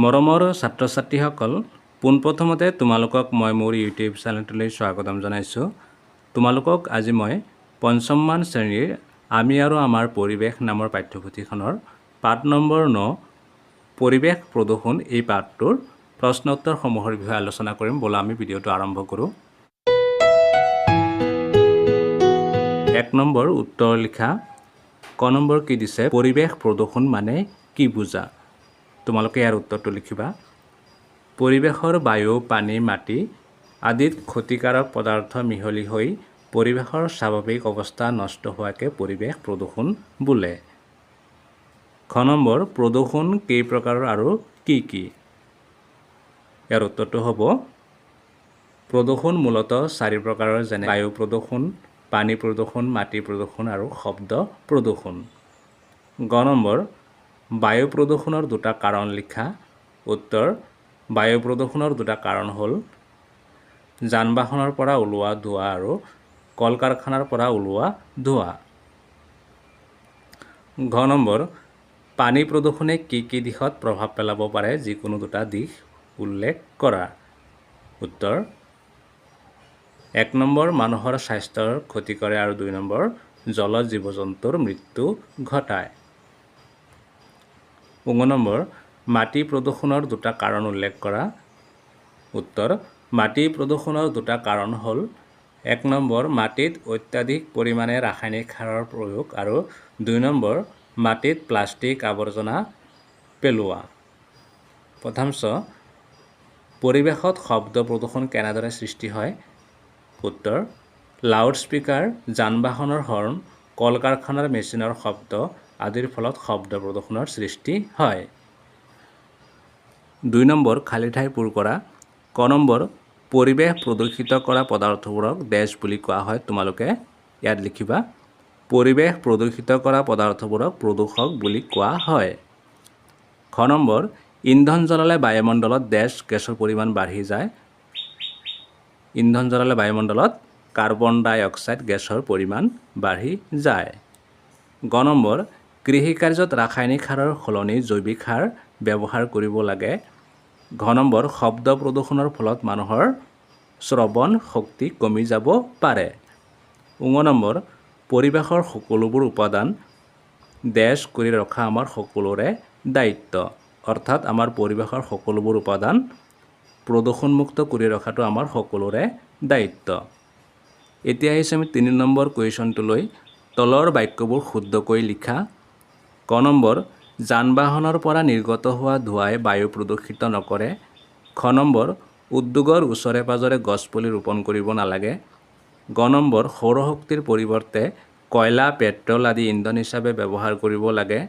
মৰমৰ ছাত্ৰ ছাত্ৰীসকল পোনপ্ৰথমতে তোমালোকক মই মোৰ ইউটিউব চেনেলটোলৈ স্বাগতম জনাইছোঁ। তোমালোকক আজি মই পঞ্চমমান শ্ৰেণীৰ আমি আৰু আমাৰ পৰিৱেশ নামৰ পাঠ্যপুথিখনৰ পাঠ নম্বৰ 9 পৰিৱেশ প্ৰদূষণ এই পাঠটোৰ প্ৰশ্ন উত্তৰসমূহৰ বিষয়ে আলোচনা কৰিম। ব'লা আমি ভিডিঅ'টো আৰম্ভ কৰোঁ। 1 নম্বৰ উত্তৰ লিখা। ক নম্বৰ কি দিছে? পৰিৱেশ প্ৰদূষণ মানে কি বুজা? তোমালোকে ইয়াৰ উত্তৰটো লিখিবা। পৰিৱেশৰ বায়ু, পানী, মাটি আদিত ক্ষতিকাৰক পদাৰ্থ মিহলি হৈ পৰিৱেশৰ স্বাভাৱিক অৱস্থা নষ্ট হোৱাকে পৰিৱেশ প্ৰদূষণ বোলে। খ নম্বৰ প্ৰদূষণ কেই প্ৰকাৰৰ আৰু কি কি? ইয়াৰ উত্তৰটো হ'ব প্ৰদূষণ মূলতঃ 4 প্ৰকাৰৰ, যেনে বায়ু প্ৰদূষণ, পানী প্ৰদূষণ, মাটি প্ৰদূষণ আৰু শব্দ প্ৰদূষণ। গ নম্বৰ বায়ু প্ৰদূষণৰ দুটা কাৰণ লিখা। উত্তৰ বায়ু প্ৰদূষণৰ দুটা কাৰণ হ'ল যান-বাহনৰ পৰা ওলোৱা ধোঁৱা আৰু কল কাৰখানাৰ পৰা ওলোৱা ধোঁৱা। ঘ নম্বৰ পানী প্ৰদূষণে কি কি দিশত প্ৰভাৱ পেলাব পাৰে? যিকোনো দুটা দিশ উল্লেখ কৰা। উত্তৰ 1 নম্বৰ মানুহৰ স্বাস্থ্যৰ ক্ষতি কৰে আৰু 2 নম্বৰ জলজ জীৱ-জন্তুৰ মৃত্যু ঘটায়। 5 নম্বৰ মাটি প্ৰদূষণৰ দুটা কাৰণ উল্লেখ কৰা। উত্তৰ মাটি প্ৰদূষণৰ দুটা কাৰণ হ'ল 1 নম্বৰ মাটিত অত্যাধিক পৰিমাণে ৰাসায়নিক সাৰৰ প্ৰয়োগ আৰু 2 নম্বৰ মাটিত প্লাষ্টিক আৱৰ্জনা পেলোৱা। প্ৰথমছ পৰিৱেশত শব্দ প্ৰদূষণ কেনেদৰে সৃষ্টি হয়? উত্তৰ লাউড স্পীকাৰ, যান-বাহনৰ হৰ্ণ, কল কাৰখানাৰ মেচিনৰ শব্দ আদিৰ ফলত শব্দ প্ৰদূষণৰ সৃষ্টি হয়। 2 নম্বৰ খালী ঠাই পূৰ কৰা। ক নম্বৰ পৰিৱেশ প্ৰদূষিত কৰা পদাৰ্থবোৰক ডেছ বুলি কোৱা হয়। তোমালোকে ইয়াত লিখিবা পৰিৱেশ প্ৰদূষিত কৰা পদাৰ্থবোৰক প্ৰদূষক বুলি কোৱা হয়। খ নম্বৰ ইন্ধন জ্বলালে বায়ুমণ্ডলত ডেছ গেছৰ পৰিমাণ বাঢ়ি যায়। ইন্ধন জ্বলালে বায়ুমণ্ডলত কাৰ্বন ডাই অক্সাইড গেছৰ পৰিমাণ বাঢ়ি যায়। গ নম্বৰ কৃষিকাৰ্যত ৰাসায়নিক সাৰৰ সলনি জৈৱিক সাৰ ব্যৱহাৰ কৰিব লাগে। ঘ নম্বৰ শব্দ প্ৰদূষণৰ ফলত মানুহৰ শ্ৰৱণ শক্তি কমি যাব পাৰে। ঙ নম্বৰ পৰিৱেশৰ সকলোবোৰ উপাদান ডেছ কৰি ৰখা আমাৰ সকলোৰে দায়িত্ব। অৰ্থাৎ আমাৰ পৰিৱেশৰ সকলোবোৰ উপাদান প্ৰদূষণমুক্ত কৰি ৰখাটো আমাৰ সকলোৰে দায়িত্ব। এতিয়া আহিছে আমি 3 নম্বৰ কুৱেশ্যনটোলৈ। তলৰ বাক্যবোৰ শুদ্ধকৈ লিখা। ক নম্বৰ যান-বাহনৰ পৰা নিৰ্গত হোৱা ধোঁৱাই বায়ু প্ৰদূষিত নকৰে। খ নম্বৰ উদ্যোগৰ ওচৰে পাজৰে গছপুলি ৰোপণ কৰিব নালাগে। গ নম্বৰ সৌৰশক্তিৰ পৰিৱৰ্তে কয়লা, পেট্ৰল আদি ইন্ধন হিচাপে ব্যৱহাৰ কৰিব লাগে।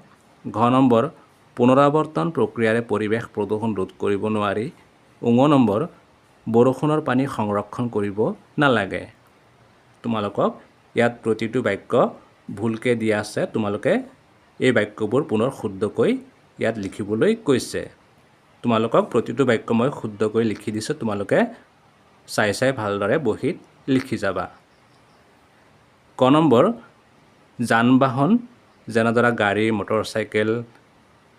ঘ নম্বৰ পুনৰাৱৰ্তন প্ৰক্ৰিয়াৰে পৰিৱেশ প্ৰদূষণ ৰোধ কৰিব নোৱাৰি। ঙ নম্বৰ বৰষুণৰ পানী সংৰক্ষণ কৰিব নালাগে। তোমালোকক ইয়াত প্ৰতিটো বাক্য ভুলকৈ দিয়া আছে। তোমালোকে এই বাক্যবোৰ পুনৰ শুদ্ধকৈ ইয়াত লিখিবলৈ কৈছে। তোমালোকক প্ৰতিটো বাক্য মই শুদ্ধকৈ লিখি দিছোঁ। তোমালোকে চাই চাই ভালদৰে বহীত লিখি যাবা। ক নম্বৰ যান-বাহন যেনেদৰে গাড়ী, মটৰচাইকেল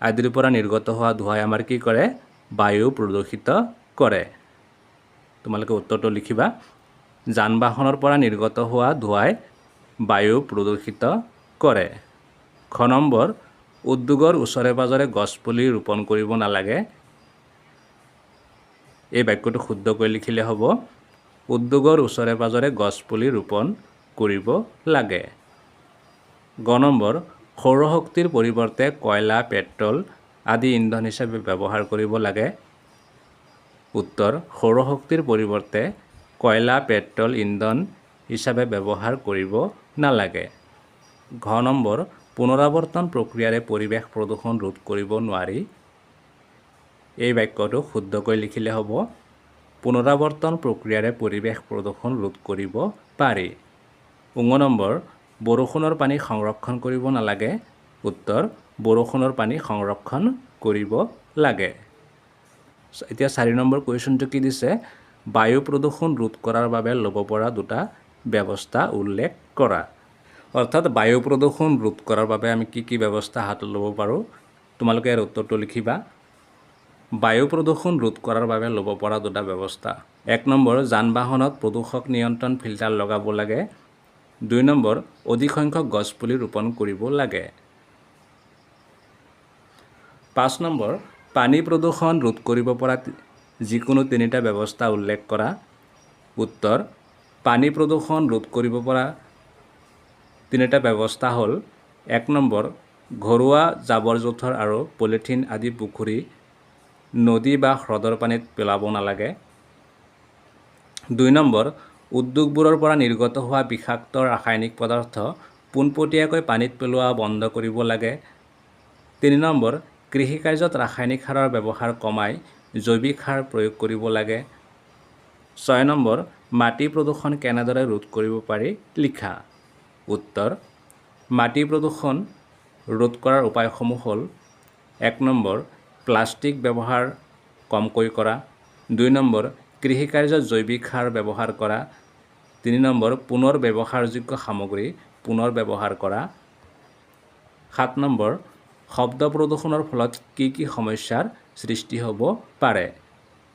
আদিৰ পৰা নিৰ্গত হোৱা ধোঁৱাই আমাৰ কি কৰে? বায়ু প্ৰদূষিত কৰে। তোমালোকে উত্তৰটো লিখিবা যান-বাহনৰ পৰা নিৰ্গত হোৱা ধোঁৱাই বায়ু প্ৰদূষিত কৰে। খ নম্বৰ উদ্যোগৰ ওচৰে পাজৰে গছপুলি ৰোপণ কৰিব নালাগে। এই বাক্যটো শুদ্ধকৈ লিখিলে হ'ব উদ্যোগৰ ওচৰে পাজৰে গছপুলি ৰোপণ কৰিব লাগে। গ নম্বৰ সৌৰশক্তিৰ পৰিৱৰ্তে কয়লা, পেট্ৰল আদি ইন্ধন হিচাপে ব্যৱহাৰ কৰিব লাগে। উত্তৰ সৌৰশক্তিৰ পৰিৱৰ্তে কয়লা, পেট্ৰল ইন্ধন হিচাপে ব্যৱহাৰ কৰিব নালাগে। ঘ নম্বৰ পুনৰাৱৰ্তন প্ৰক্ৰিয়াৰে পৰিৱেশ প্ৰদূষণ ৰোধ কৰিব নোৱাৰি। এই বাক্যটো শুদ্ধকৈ লিখিলে হ'ব পুনৰাৱৰ্তন প্ৰক্ৰিয়াৰে পৰিৱেশ প্ৰদূষণ ৰোধ কৰিব পাৰি। ঙ নম্বৰ বৰষুণৰ পানী সংৰক্ষণ কৰিব নালাগে। উত্তৰ বৰষুণৰ পানী সংৰক্ষণ কৰিব লাগে। এতিয়া 4 নম্বৰ কুৱেশ্যনটো কি দিছে? বায়ু প্ৰদূষণ ৰোধ কৰাৰ বাবে ল'ব পৰা দুটা ব্যৱস্থা উল্লেখ কৰা। অৰ্থাৎ বায়ু প্ৰদূষণ ৰোধ কৰাৰ বাবে আমি কি কি ব্যৱস্থা হাতত ল'ব পাৰোঁ? তোমালোকে ইয়াৰ উত্তৰটো লিখিবা। বায়ু প্ৰদূষণ ৰোধ কৰাৰ বাবে ল'ব পৰা দুটা ব্যৱস্থা। 1 নম্বৰ, যান বাহনত প্ৰদূষক নিয়ন্ত্ৰণ ফিল্টাৰ লগাব লাগে। 2 নম্বৰ, অধিক সংখ্যক গছপুলি ৰোপণ কৰিব লাগে। 5 নম্বৰ, পানী প্ৰদূষণ ৰোধ কৰিব পৰা যিকোনো তিনিটা ব্যৱস্থা উল্লেখ কৰা। উত্তৰ, পানী প্ৰদূষণ ৰোধ কৰিব পৰা তিনিটা ব্যৱস্থা হ'ল 1 নম্বৰ, ঘৰুৱা জাবৰ জোঁথৰ আৰু পলিথিন আদি পুখুৰী, নদী বা হ্ৰদৰ পানীত পেলাব নালাগে। 2 নম্বৰ, উদ্যোগবোৰৰ পৰা নিৰ্গত হোৱা বিষাক্ত ৰাসায়নিক পদাৰ্থ পোনপটীয়াকৈ পানীত পেলোৱা বন্ধ কৰিব লাগে। 3 নম্বৰ, কৃষিকাৰ্যত ৰাসায়নিক সাৰৰ ব্যৱহাৰ কমাই জৈৱিক সাৰ প্ৰয়োগ কৰিব লাগে। 6 নম্বৰ, মাটি প্ৰদূষণ কেনেদৰে ৰোধ কৰিব পাৰি লিখা। উত্তৰ, মাটি প্ৰদূষণ ৰোধ কৰাৰ উপায়সমূহ হ'ল 1 নম্বৰ, প্লাষ্টিক ব্যৱহাৰ কমকৈ কৰা। 2 নম্বৰ, কৃষিকাৰ্যত জৈৱিক সাৰ ব্যৱহাৰ কৰা। 3 নম্বৰ, পুনৰ ব্যৱহাৰযোগ্য সামগ্ৰী পুনৰ ব্যৱহাৰ কৰা। 7 নম্বৰ, শব্দ প্ৰদূষণৰ ফলত কি কি সমস্যাৰ সৃষ্টি হ'ব পাৰে।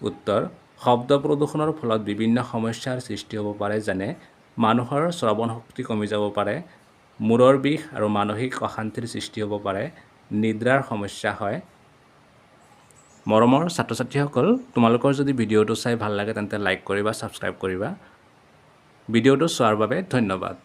উত্তৰ, শব্দ প্ৰদূষণৰ ফলত বিভিন্ন সমস্যাৰ সৃষ্টি হ'ব পাৰে, যেনে মানুহৰ শ্ৰৱণ শক্তি কমি যাব পাৰে, মূৰৰ বিষ আৰু মানসিক অশান্তিৰ সৃষ্টি হ'ব পাৰে, নিদ্ৰাৰ সমস্যা হয়। মৰমৰ ছাত্ৰ ছাত্ৰীসকল, তোমালোকৰ যদি ভিডিঅ'টো চাই ভাল লাগে তেন্তে লাইক কৰিবা, ছাবস্ক্ৰাইব কৰিবা। ভিডিঅ'টো চোৱাৰ বাবে ধন্যবাদ।